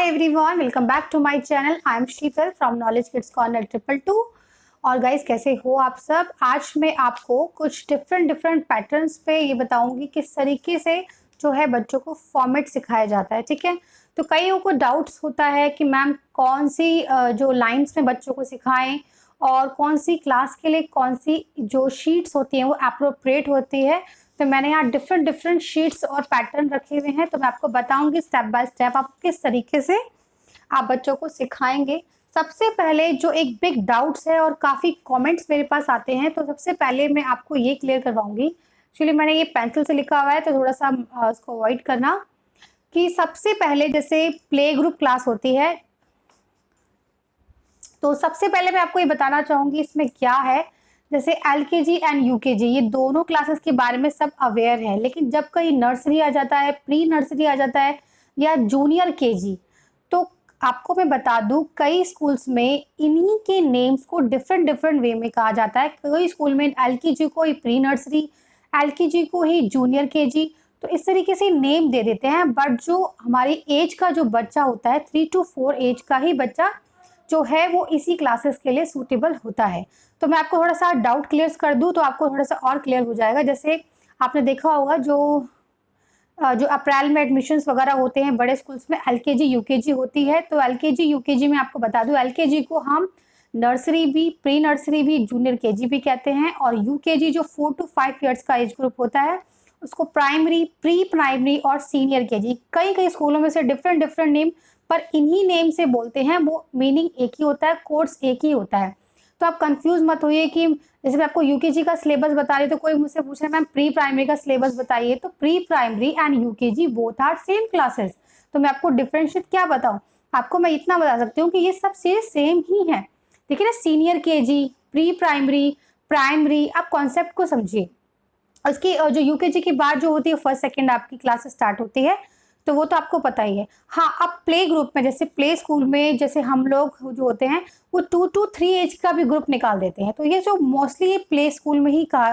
Everyone, welcome back to my channel. I am Sheetal from knowledge kids corner 222। और guys, कैसे हो आप सब। आज मैं आपको कुछ डिफरेंट पैटर्न्स पे ये बताऊंगी किस तरीके से जो है बच्चों को फॉर्मेट सिखाया जाता है। ठीक है, तो कईयों को डाउट्स होता है कि मैम कौन सी जो लाइन्स में बच्चों को सिखाएं और कौन सी क्लास के लिए कौन सी जो शीट्स होती हैं वो अप्रोप्रिएट होती है। तो मैंने यहाँ डिफरेंट शीट्स और पैटर्न रखे हुए हैं, तो मैं आपको बताऊंगी स्टेप बाय स्टेप आप किस तरीके से आप बच्चों को सिखाएंगे। सबसे पहले जो एक बिग डाउट्स है और काफ़ी कमेंट्स मेरे पास आते हैं, तो सबसे पहले मैं आपको ये क्लियर करवाऊंगी। एक्चुअली मैंने ये पेंसिल से लिखा हुआ है तो थोड़ा सा उसको अवॉइड करना। कि सबसे पहले जैसे प्ले ग्रुप क्लास होती है, तो सबसे पहले मैं आपको ये बताना चाहूँगी इसमें क्या है। जैसे एलकेजी एंड यूकेजी ये दोनों क्लासेस के बारे में सब अवेयर है, लेकिन जब कहीं नर्सरी आ जाता है, प्री नर्सरी आ जाता है या जूनियर केजी, तो आपको मैं बता दूं कई स्कूल्स में इन्हीं के नेम्स को डिफरेंट वे में कहा जाता है। कई स्कूल में एलकेजी को ही प्री नर्सरी, एलकेजी को ही जूनियर केजी, तो इस तरीके से नेम दे देते हैं। बट जो हमारी एज का जो बच्चा होता है 3 to 4 एज का ही बच्चा जो है वो इसी क्लासेस के लिए सूटेबल होता है। तो मैं आपको थोड़ा सा डाउट क्लियर कर दूं तो आपको थोड़ा सा और क्लियर हो जाएगा। जैसे आपने देखा होगा जो अप्रैल में एडमिशन्स वगैरह होते हैं बड़े स्कूल्स में, एलकेजी यूकेजी होती है। तो एलकेजी यूकेजी में आपको बता दूं, एलकेजी को हम नर्सरी भी, प्री नर्सरी भी, जूनियर केजी भी कहते हैं। और यूकेजी जो 4 to 5 ईयर्स का एज ग्रुप होता है उसको प्राइमरी, प्री प्राइमरी और सीनियर केजी, कई स्कूलों में से डिफरेंट नेम, पर इन्हीं नेम से बोलते हैं। वो मीनिंग एक ही होता है, कोर्स एक ही होता है। तो आप कंफ्यूज मत होइए कि जैसे मैं आपको यूकेजी का सिलेबस बता रही तो कोई मुझसे पूछ रहा है मैम प्री प्राइमरी का सिलेबस बताइए, तो pre primary and UKG both are same classes. तो मैं आपको डिफरेंशिएट क्या बताऊं, आपको मैं इतना बता सकती हूँ कि ये सब चीजें सेम ही है। देखिए ना, senior KG, pre primary, primary, आप कॉन्सेप्ट को समझिए। उसकी जो यूकेजी की बात जो होती है फर्स्ट सेकंड आपकी क्लास स्टार्ट होती है, तो वो तो आपको पता ही है। हाँ, अब प्ले ग्रुप में, जैसे प्ले स्कूल में जैसे हम लोग जो होते हैं वो 2 to 3 एज का भी ग्रुप निकाल देते हैं। तो ये जो मोस्टली प्ले स्कूल में ही का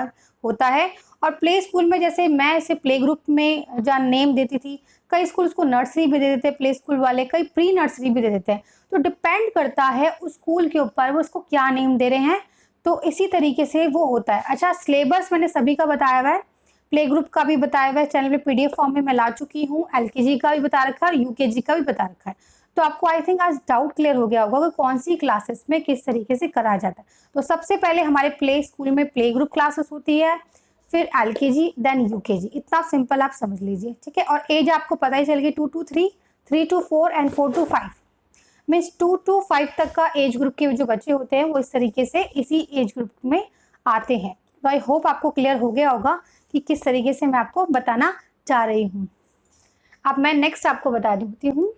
होता है। और प्ले स्कूल में जैसे मैं इसे प्ले ग्रुप में जहाँ नेम देती थी, कई स्कूल उसको नर्सरी भी दे देते हैं प्ले स्कूल वाले, कई प्री नर्सरी भी दे देते हैं। तो डिपेंड करता है उस स्कूल के ऊपर वो उसको क्या नेम दे रहे हैं, तो इसी तरीके से वो होता है। अच्छा, सिलेबस मैंने सभी का बताया हुआ है, प्ले ग्रुप का भी बताया हुआ है, चैनल पे पीडीएफ फॉर्म में मैं ला चुकी हूँ, एलकेजी का भी बता रखा है और यूकेजी का भी बता रखा है। तो आपको आई थिंक आज डाउट क्लियर हो गया होगा कि कौन सी क्लासेस में किस तरीके से कराया जाता है। तो सबसे पहले हमारे प्ले स्कूल में प्ले ग्रुप क्लासेस होती है, फिर एलकेजी, देन यूकेजी। इतना सिंपल आप समझ लीजिए, ठीक है। और एज आपको पता ही चल गई, 2 to 3, 3 to 4 and 4 to 5 means 2 to 5 तक का एज ग्रुप के जो बच्चे होते हैं वो इस तरीके से इसी एज ग्रुप में आते हैं। तो आई होप आपको क्लियर हो गया होगा कि किस तरीके से मैं आपको बताना चाह रही हूँ। अब मैं नेक्स्ट आपको बता देती हूँ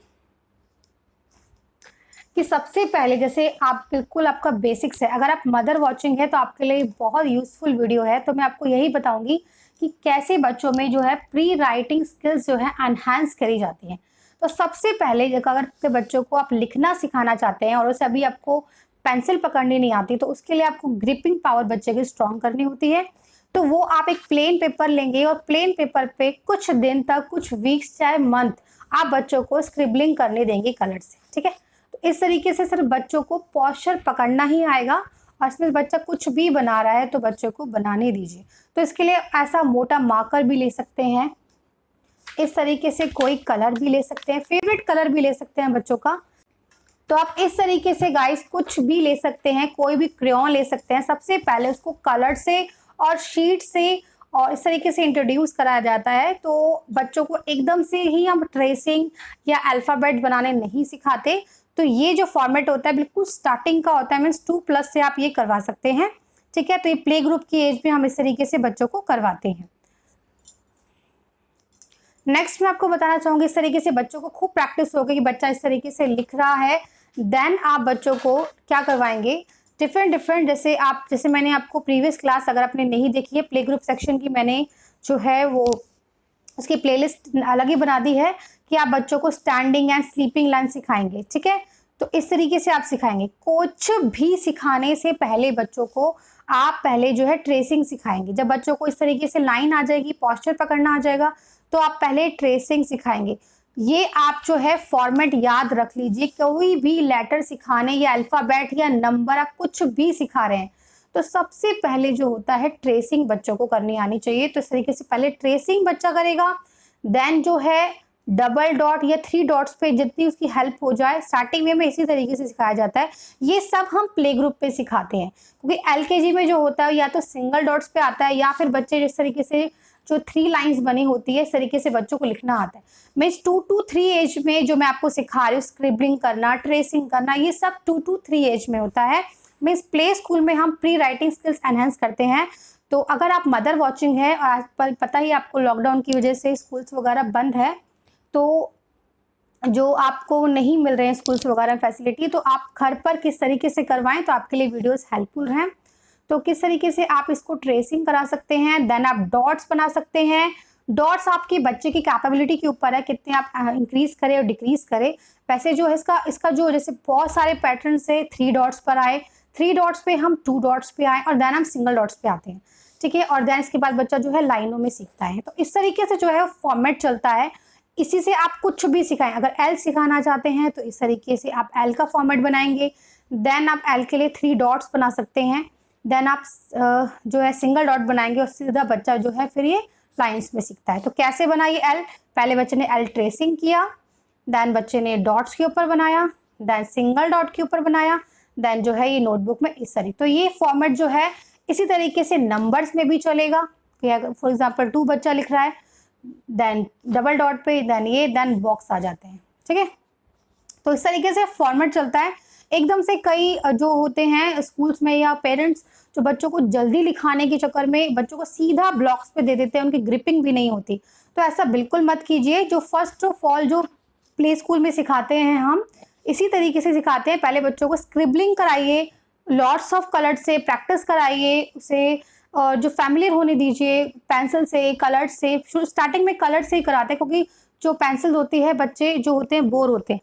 कि सबसे पहले जैसे आप बिल्कुल आपका बेसिक्स है, अगर आप मदर वॉचिंग है तो आपके लिए बहुत यूजफुल वीडियो है। तो मैं आपको यही बताऊंगी कि कैसे बच्चों में जो है प्री राइटिंग स्किल्स जो है एनहांस करी जाती हैं। तो सबसे पहले अगर के बच्चों को आप लिखना सिखाना चाहते हैं और उसे अभी आपको पेंसिल पकड़नी नहीं आती, तो उसके लिए आपको ग्रिपिंग पावर बच्चे की स्ट्रॉन्ग करनी होती है। तो वो आप एक प्लेन पेपर लेंगे और प्लेन पेपर पे कुछ दिन तक, कुछ वीक्स चाहे मंथ, आप बच्चों को स्क्रिबलिंग करने देंगे कलर से, ठीक है। तो इस तरीके से सिर्फ बच्चों को पोस्चर पकड़ना ही आएगा, और इसमें बच्चा कुछ भी बना रहा है तो बच्चों को बनाने दीजिए। तो इसके लिए ऐसा मोटा मार्कर भी ले सकते हैं, इस तरीके से कोई कलर भी ले सकते हैं, फेवरेट कलर भी ले सकते हैं बच्चों का। तो आप इस तरीके से गाइस कुछ भी ले सकते हैं, कोई भी क्रेयॉन ले सकते हैं। सबसे पहले उसको कलर से और शीट से और इस तरीके से इंट्रोड्यूस कराया जाता है। तो बच्चों को एकदम से ही हम ट्रेसिंग या अल्फ़ाबेट बनाने नहीं सिखाते। तो ये जो फॉर्मेट होता है बिल्कुल स्टार्टिंग का होता है, मीन्स 2+ से आप ये करवा सकते हैं, ठीक है। तो ये प्ले ग्रुप की एज में हम इस तरीके से बच्चों को करवाते हैं। नेक्स्ट मैं आपको बताना चाहूँगी, इस तरीके से बच्चों को खूब प्रैक्टिस होगी कि बच्चा इस तरीके से लिख रहा है। देन आप बच्चों को क्या करवाएंगे, डिफरेंट जैसे मैंने आपको प्रीवियस क्लास अगर आपने नहीं देखी है, प्ले ग्रुप सेक्शन की मैंने जो है वो उसकी प्लेलिस्ट अलग ही बना दी है कि आप बच्चों को स्टैंडिंग एंड स्लीपिंग लाइन सिखाएंगे, ठीक है। तो इस तरीके से आप सिखाएंगे। कुछ भी सिखाने से पहले बच्चों को आप पहले जो है ट्रेसिंग सिखाएंगे। जब बच्चों को इस तरीके से लाइन आ जाएगी, पोस्चर पकड़ना आ जाएगा, तो आप पहले ट्रेसिंग सिखाएंगे। ये आप जो है फॉर्मेट याद रख लीजिए। कोई भी लेटर सिखाने या अल्फ़ाबेट या नंबर आप कुछ भी सिखा रहे हैं तो सबसे पहले जो होता है ट्रेसिंग बच्चों को करनी आनी चाहिए। तो इस तरीके से पहले ट्रेसिंग बच्चा करेगा, देन जो है डबल डॉट या 3 डॉट्स पे जितनी उसकी हेल्प हो जाए स्टार्टिंग में इसी तरीके से सिखाया जाता है। ये सब हम प्ले ग्रुप पे सिखाते हैं, क्योंकि एलकेजी में जो होता है या तो सिंगल डॉट्स पे आता है या फिर बच्चे जिस तरीके से जो 3 लाइंस बनी होती है इस तरीके से बच्चों को लिखना आता है। मीन्स 2 to 3 एज में जो मैं आपको सिखा रही हूँ स्क्रिबलिंग करना, ट्रेसिंग करना, ये सब 2 to 3 एज में होता है। मीन्स प्ले स्कूल में हम प्री राइटिंग स्किल्स एनहेंस करते हैं। तो अगर आप मदर वॉचिंग है और आज पता ही आपको लॉकडाउन की वजह से स्कूल्स वगैरह बंद है, तो जो आपको नहीं मिल रहे हैं स्कूल्स वगैरह फैसिलिटी, तो आप घर पर किस तरीके से करवाएं तो आपके लिए वीडियोस हेल्पफुल हैं। तो किस तरीके से आप इसको ट्रेसिंग करा सकते हैं, देन आप डॉट्स बना सकते हैं। डॉट्स आपके बच्चे की कैपेबिलिटी के ऊपर है, कितने आप इंक्रीज करें और डिक्रीज करें। वैसे जो है इसका जो जैसे बहुत सारे पैटर्न से 3 डॉट्स पर आए, 3 डॉट्स पे हम 2 डॉट्स पे आए और देन हम सिंगल डॉट्स पे आते हैं, ठीक है। और देन इसके बाद बच्चा जो है लाइनों में सीखता है। तो इस तरीके से जो है फॉर्मेट चलता है। इसी से आप कुछ भी सिखाएं। अगर एल सिखाना चाहते हैं तो इस तरीके से आप एल का फॉर्मेट बनाएंगे, देन आप एल के लिए 3 डॉट्स बना सकते हैं, देन आप जो है सिंगल डॉट बनाएंगे और सीधा बच्चा जो है फिर ये लाइंस में सीखता है। तो कैसे बनाइए एल, पहले बच्चे ने एल ट्रेसिंग किया, देन बच्चे ने डॉट्स के ऊपर बनाया, देन सिंगल डॉट के ऊपर बनाया, देन जो है ये नोटबुक में इस तरीके। तो ये फॉर्मेट जो है इसी तरीके से नंबर्स में भी चलेगा कि अगर फॉर एग्जाम्पल 2 बच्चा लिख रहा है, देन डबल डॉट पे देन ये देन बॉक्स आ जाते हैं, ठीक है। तो इस तरीके से फॉर्मेट चलता है। एकदम से कई जो होते हैं स्कूल्स में या पेरेंट्स जो बच्चों को जल्दी लिखाने के चक्कर में बच्चों को सीधा ब्लॉक्स पे दे देते हैं, उनकी ग्रिपिंग भी नहीं होती। तो ऐसा बिल्कुल मत कीजिए। जो फर्स्ट ऑफ ऑल जो प्ले स्कूल में सिखाते हैं हम इसी तरीके से सिखाते हैं। पहले बच्चों को स्क्रिबलिंग कराइए, लॉट्स ऑफ कलर से प्रैक्टिस कराइए, उसे जो फैमिलियर होने दीजिए पेंसिल से, कलर से। स्टार्टिंग में कलर से ही कराते हैं, क्योंकि जो पेंसिल होती है बच्चे जो होते हैं बोर होते हैं,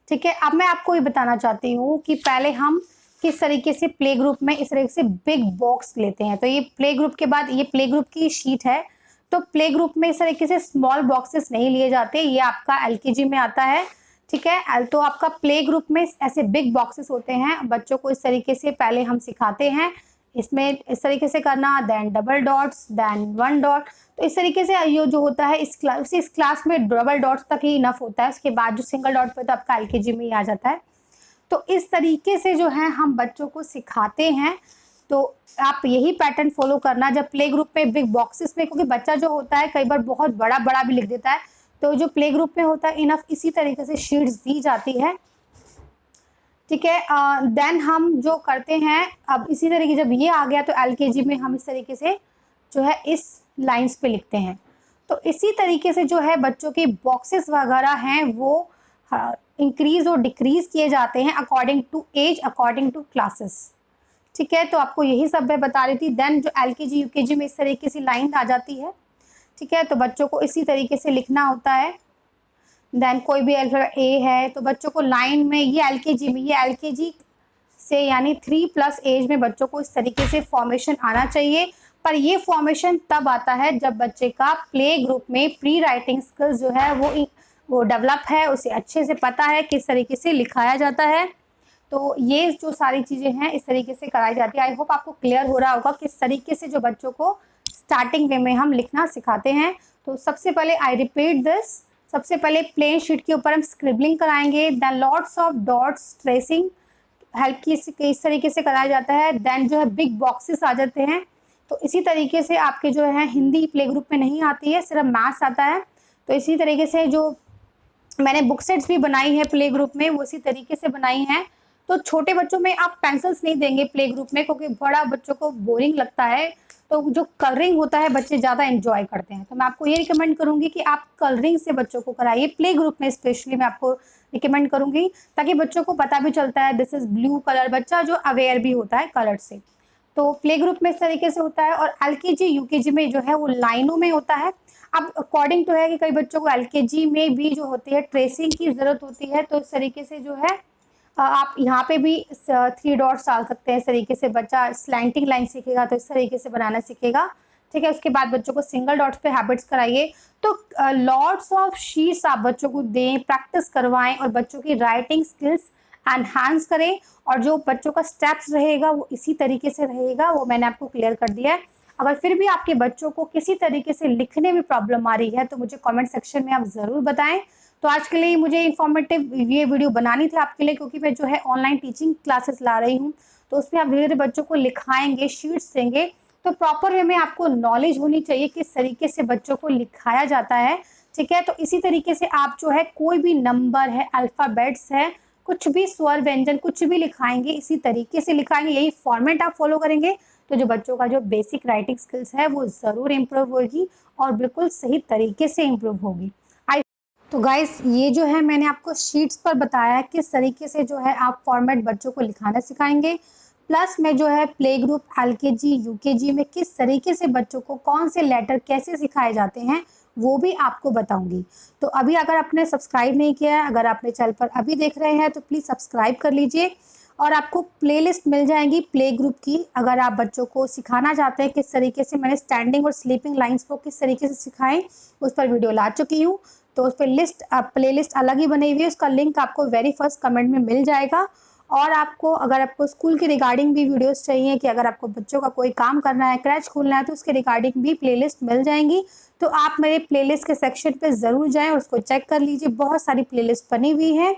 ठीक है। अब मैं आपको ये बताना चाहती हूँ कि पहले हम किस तरीके से प्ले ग्रुप में इस तरीके से बिग बॉक्स लेते हैं। तो ये प्ले ग्रुप के बाद ये प्ले ग्रुप की शीट है। तो प्ले ग्रुप में इस तरीके से स्मॉल बॉक्सेस नहीं लिए जाते, ये आपका एलकेजी में आता है, ठीक है। तो आपका प्ले ग्रुप में ऐसे बिग बॉक्सेस होते हैं। बच्चों को इस तरीके से पहले हम सिखाते हैं, इसमें इस तरीके से करना, then double dots, then 1 dot. तो इस तरीके से ये जो होता है इस क्लास में डबल डॉट्स तक ही इनफ होता है। उसके बाद जो सिंगल डॉट पे तो आपका एलकेजी में ही आ जाता है। तो इस तरीके से जो है हम बच्चों को सिखाते हैं। तो आप यही पैटर्न फॉलो करना जब प्ले ग्रुप में बिग बॉक्सेस में, क्योंकि बच्चा जो होता है कई बार बहुत बड़ा बड़ा भी लिख देता है। तो जो प्ले ग्रुप में होता है इनफ इसी तरीके से शीट्स दी जाती है, ठीक है। देन हम जो करते हैं अब इसी तरीके जब ये आ गया तो एलकेजी में हम इस तरीके से जो है इस लाइंस पे लिखते हैं। तो इसी तरीके से जो है बच्चों के बॉक्सेस वगैरह हैं वो इंक्रीज और डिक्रीज किए जाते हैं according to age, according to classes, ठीक है। तो आपको यही सब मैं बता रही थी। देन जो एलकेजी यूकेजी में इस तरीके से लाइन आ जाती है, ठीक है। तो बच्चों को इसी तरीके से लिखना होता है। देन कोई भी अल्फाबेट ए है तो बच्चों को लाइन में, ये एलकेजी में, ये एलकेजी से यानी 3+ एज में बच्चों को इस तरीके से फॉर्मेशन आना चाहिए। पर ये फॉर्मेशन तब आता है जब बच्चे का प्ले ग्रुप में प्री राइटिंग स्किल्स जो है वो डेवलप है, उसे अच्छे से पता है किस तरीके से लिखाया जाता है। तो ये जो सारी चीज़ें हैं इस तरीके से कराई जाती है। आई होप आपको क्लियर हो रहा होगा किस तरीके से जो बच्चों को स्टार्टिंग वे में हम लिखना सिखाते हैं। तो सबसे पहले आई रिपीट दिस, सबसे पहले प्लेन शीट के ऊपर हम स्क्रिबलिंग कराएंगे, then lots of dots tracing help की इस तरीके से कराया जाता है। देन जो है बिग बॉक्सेस आ जाते हैं। तो इसी तरीके से आपके जो है हिंदी प्ले ग्रुप में नहीं आती है, सिर्फ मैथ्स आता है। तो इसी तरीके से जो मैंने बुक सेट्स भी बनाई है प्ले ग्रुप में वो इसी तरीके से बनाई हैं। तो छोटे बच्चों में आप पेंसिल्स नहीं देंगे प्ले ग्रुप में, क्योंकि बड़ा बच्चों को बोरिंग लगता है। तो जो कलरिंग होता है बच्चे ज़्यादा एंजॉय करते हैं। तो मैं आपको ये रिकमेंड करूँगी कि आप कलरिंग से बच्चों को कराइए प्ले ग्रुप में, स्पेशली मैं आपको रिकमेंड करूँगी, ताकि बच्चों को पता भी चलता है दिस इज़ ब्लू कलर, बच्चा जो अवेयर भी होता है कलर से। तो प्ले ग्रुप में इस तरीके से होता है। और एलकेजी यूकेजी में जो है वो लाइनों में होता है। अब अकॉर्डिंग टू है कि कई बच्चों को एलकेजी में भी जो होती है ट्रेसिंग की ज़रूरत होती है। तो इस तरीके से जो है आप यहाँ पे भी 3 डॉट्स डाल सकते हैं। इस तरीके से बच्चा स्लैंटिंग लाइन सीखेगा तो इस तरीके से बनाना सीखेगा, ठीक है। उसके बाद बच्चों को सिंगल डॉट्स पे हैबिट्स कराइए। तो लॉट्स ऑफ शीट्स आप बच्चों को दें, प्रैक्टिस करवाएं और बच्चों की राइटिंग स्किल्स एनहांस करें। और जो बच्चों का स्टेप्स रहेगा वो इसी तरीके से रहेगा, वो मैंने आपको क्लियर कर दिया है। अगर फिर भी आपके बच्चों को किसी तरीके से लिखने में प्रॉब्लम आ रही है तो मुझे कमेंट सेक्शन में आप ज़रूर बताएं। तो आज के लिए मुझे इन्फॉर्मेटिव ये वीडियो बनानी थी आपके लिए, क्योंकि मैं जो है ऑनलाइन टीचिंग क्लासेस ला रही हूँ, तो उसमें आप धीरे धीरे बच्चों को लिखाएंगे, शीट्स देंगे, तो प्रॉपर वे में आपको नॉलेज होनी चाहिए किस तरीके से बच्चों को लिखाया जाता है। ठीक है, तो इसी तरीके से आप जो है कोई भी नंबर है, अल्फ़ाबेट्स है, कुछ भी स्वर व्यंजन कुछ भी लिखाएंगे इसी तरीके से लिखाएंगे, यही फॉर्मेट आप फॉलो करेंगे तो जो बच्चों का जो बेसिक राइटिंग स्किल्स है वो ज़रूर इम्प्रूव होगी और बिल्कुल सही तरीके से इम्प्रूव होगी। तो गाइस, ये जो है मैंने आपको शीट्स पर बताया है किस तरीके से जो है आप फॉर्मेट बच्चों को लिखाना सिखाएंगे। प्लस मैं जो है प्ले ग्रुप, एलकेजी, यूकेजी में किस तरीके से बच्चों को कौन से लेटर कैसे सिखाए जाते हैं वो भी आपको बताऊंगी। तो अभी अगर आपने सब्सक्राइब नहीं किया है, अगर आपने चैनल पर अभी देख रहे हैं तो प्लीज़ सब्सक्राइब कर लीजिए और आपको प्लेलिस्ट मिल जाएगी प्ले ग्रुप की। अगर आप बच्चों को सिखाना चाहते हैं किस तरीके से मैंने स्टैंडिंग और स्लीपिंग लाइंस को किस तरीके से सिखाएं, उस पर वीडियो ला चुकी हूँ। तो उस पर प्लेलिस्ट अलग ही बनी हुई है, उसका लिंक आपको वेरी फर्स्ट कमेंट में मिल जाएगा। और आपको अगर आपको स्कूल के रिगार्डिंग भी वीडियोस चाहिए कि अगर आपको बच्चों का कोई काम करना है, क्रैच खोलना है, तो उसके रिगार्डिंग भी प्लेलिस्ट मिल जाएंगी। तो आप मेरे प्लेलिस्ट के सेक्शन पे ज़रूर जाएं और उसको चेक कर लीजिए, बहुत सारी प्लेलिस्ट बनी हुई है।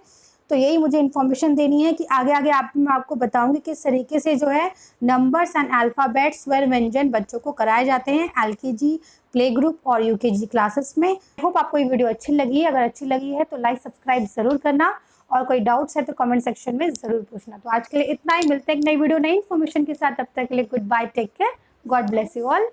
तो यही मुझे इन्फॉर्मेशन देनी है कि आगे आगे मैं आपको बताऊंगी किस तरीके से जो है नंबर्स एंड अल्फ़ाबेट्स, स्वर व्यंजन बच्चों को कराए जाते हैं एलकेजी, प्ले ग्रुप और यूकेजी क्लासेस में। आई होप आपको ये वीडियो अच्छी लगी है। अगर अच्छी लगी है तो लाइक सब्सक्राइब ज़रूर करना और कोई डाउट्स है तो कमेंट सेक्शन में ज़रूर पूछना। तो आज के लिए इतना ही, मिलते हैं एक नई वीडियो नई इन्फॉर्मेशन के साथ। तब तक के लिए good bye, take care, God bless you all.